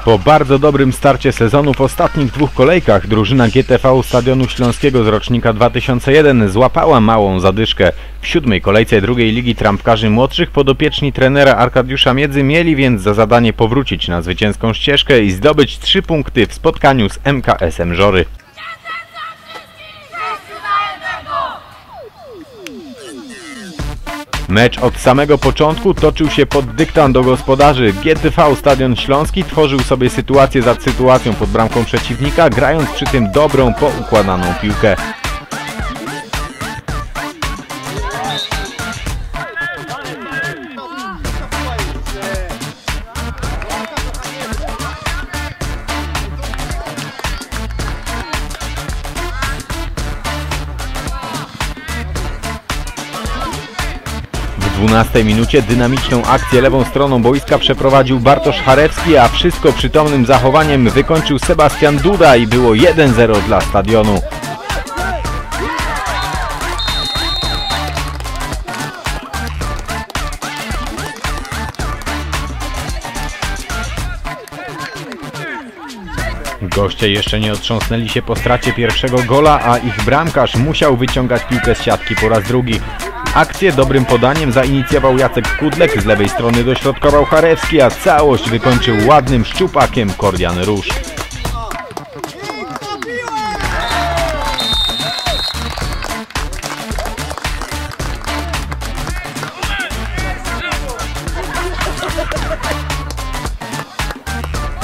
Po bardzo dobrym starcie sezonu w ostatnich dwóch kolejkach drużyna GTV Stadionu Śląskiego z rocznika 2001 złapała małą zadyszkę. W 7. kolejce drugiej ligi trampkarzy młodszych podopieczni trenera Arkadiusza Miedzy mieli więc za zadanie powrócić na zwycięską ścieżkę i zdobyć 3 punkty w spotkaniu z MKS-em Żory. Mecz od samego początku toczył się pod dyktando gospodarzy. GTV Stadion Śląski tworzył sobie sytuację za sytuacją pod bramką przeciwnika, grając przy tym dobrą, poukładaną piłkę. W 12 minucie dynamiczną akcję lewą stroną boiska przeprowadził Bartosz Charewski, a wszystko przytomnym zachowaniem wykończył Sebastian Duda i było 1-0 dla Stadionu. Goście jeszcze nie otrząsnęli się po stracie pierwszego gola, a ich bramkarz musiał wyciągać piłkę z siatki po raz drugi. Akcję dobrym podaniem zainicjował Jacek Kudlek, z lewej strony dośrodkował Charewski, a całość wykończył ładnym szczupakiem Kordian Róż.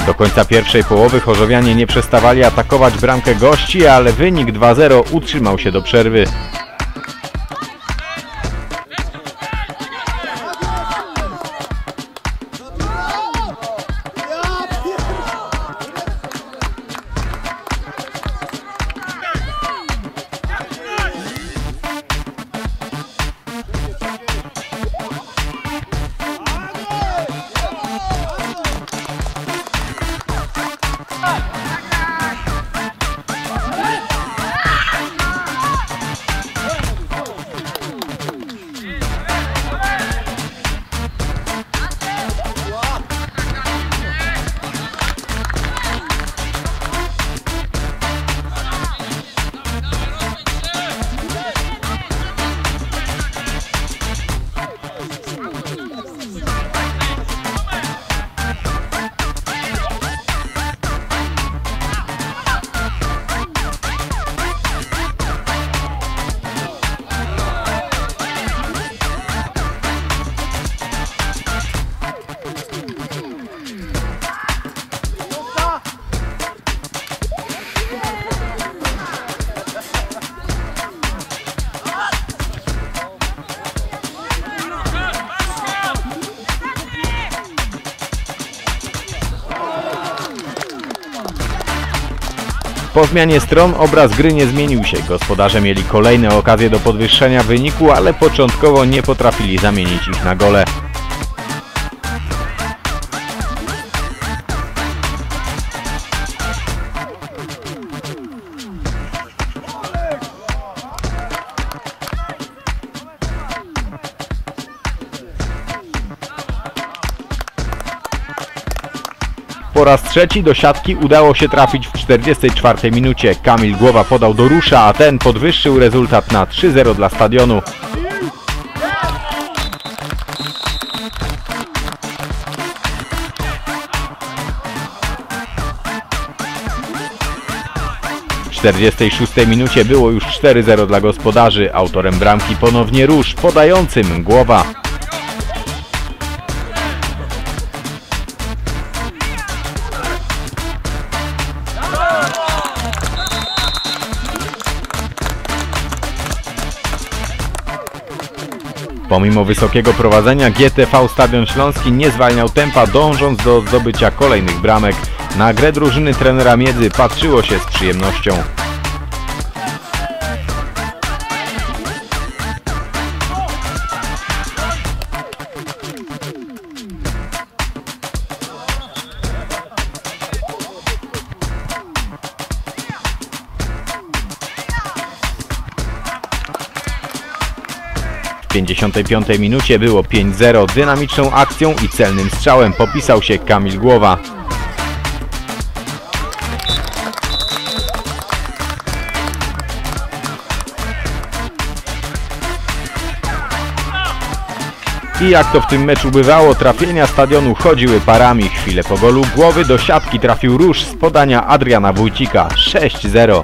Do końca pierwszej połowy chorzowianie nie przestawali atakować bramkę gości, ale wynik 2-0 utrzymał się do przerwy. Po zmianie stron obraz gry nie zmienił się. Gospodarze mieli kolejne okazje do podwyższenia wyniku, ale początkowo nie potrafili zamienić ich na gole. Po raz trzeci do siatki udało się trafić w 44 minucie. Kamil Głowa podał do Rusza, a ten podwyższył rezultat na 3-0 dla Stadionu. W 46 minucie było już 4-0 dla gospodarzy. Autorem bramki ponownie Róż, podającym Głowa. Pomimo wysokiego prowadzenia GTV Stadion Śląski nie zwalniał tempa, dążąc do zdobycia kolejnych bramek. Na grę drużyny trenera Miedzy patrzyło się z przyjemnością. 55 minucie było 5-0. Dynamiczną akcją i celnym strzałem popisał się Kamil Głowa. I jak to w tym meczu bywało, trafienia stadionu chodziły parami. Chwilę po golu Głowy do siatki trafił Róż z podania Adriana Wójcika. 6-0.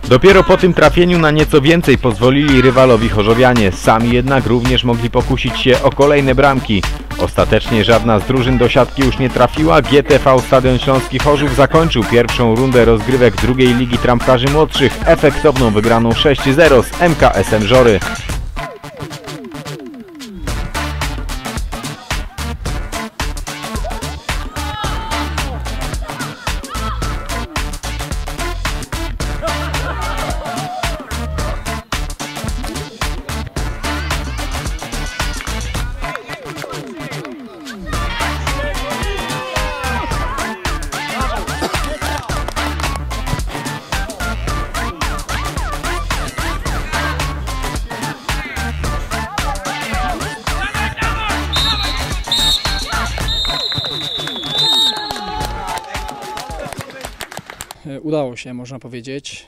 Dopiero po tym trafieniu na nieco więcej pozwolili rywalowi chorzowianie. Sami jednak również mogli pokusić się o kolejne bramki. Ostatecznie żadna z drużyn do siatki już nie trafiła. GTV Stadion Śląski Chorzów zakończył pierwszą rundę rozgrywek drugiej ligi trampkarzy młodszych efektowną wygraną 6-0 z MKS-em Żory. Udało się, można powiedzieć.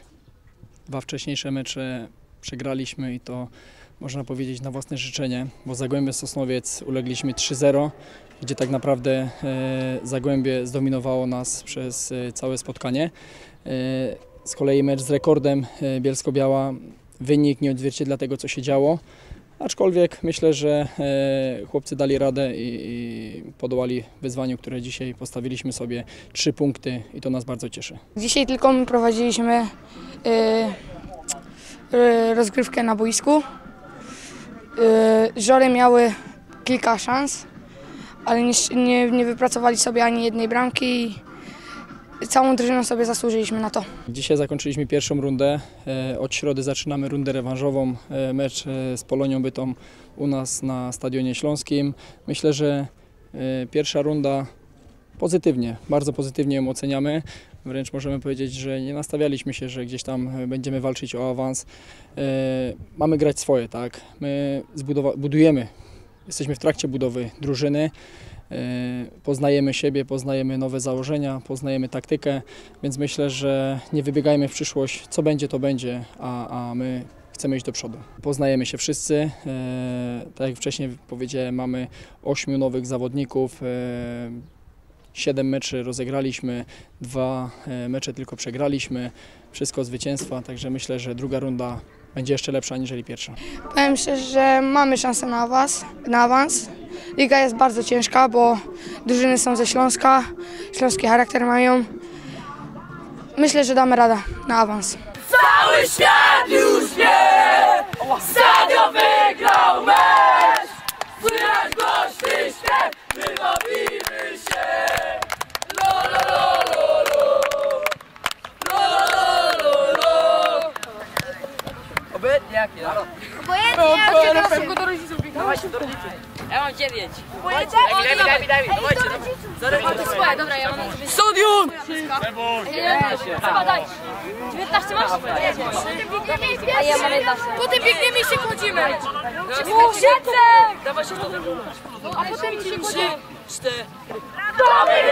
2 wcześniejsze mecze przegraliśmy i to można powiedzieć na własne życzenie, bo Zagłębie Sosnowiec ulegliśmy 3-0, gdzie tak naprawdę Zagłębie zdominowało nas przez całe spotkanie. Z kolei mecz z Rekordem Bielsko-Biała, wynik nie odzwierciedla tego, co się działo. Aczkolwiek myślę, że chłopcy dali radę i podołali wyzwaniu, które dzisiaj postawiliśmy sobie. 3 punkty i to nas bardzo cieszy. Dzisiaj tylko my prowadziliśmy rozgrywkę na boisku. Żory miały kilka szans, ale nie wypracowali sobie ani jednej bramki. Całą drużyną sobie zasłużyliśmy na to. Dzisiaj zakończyliśmy pierwszą rundę. Od środy zaczynamy rundę rewanżową. Mecz z Polonią Bytom u nas na Stadionie Śląskim. Myślę, że pierwsza runda pozytywnie, bardzo pozytywnie ją oceniamy. Wręcz możemy powiedzieć, że nie nastawialiśmy się, że gdzieś tam będziemy walczyć o awans. Mamy grać swoje, tak? My budujemy, jesteśmy w trakcie budowy drużyny. Poznajemy siebie, poznajemy nowe założenia, poznajemy taktykę, więc myślę, że nie wybiegajmy w przyszłość, co będzie, to będzie, a my chcemy iść do przodu. Poznajemy się wszyscy, tak jak wcześniej powiedziałem, mamy 8 nowych zawodników, 7 meczy rozegraliśmy, 2 mecze tylko przegraliśmy, wszystko zwycięstwa, także myślę, że druga runda będzie jeszcze lepsza aniżeli pierwsza. Powiem szczerze, że mamy szansę na awans. Liga jest bardzo ciężka, bo drużyny są ze Śląska, śląski charakter mają. Myślę, że damy radę na awans. Cały świat już wie, Stadion wygrał mecz. Słychać głośny śpiew, my bawimy się. Lo, lo, lo, lo, lo. Lo, lo, lo, lo. Obojętnie jakie? Obojętnie, do rodziców. Dawajcie do rodziców. Ja mam 9. Obojętnie? Daj mi. Dawajcie. Słuchaj, dobra, ja mam sobie... Stadion! Chyba daj. 19 masz? A ja mam 11. Potem biegniemy i się kładziemy. Szybko! Dawaj się to. A potem się kładziemy. 4. Dobry!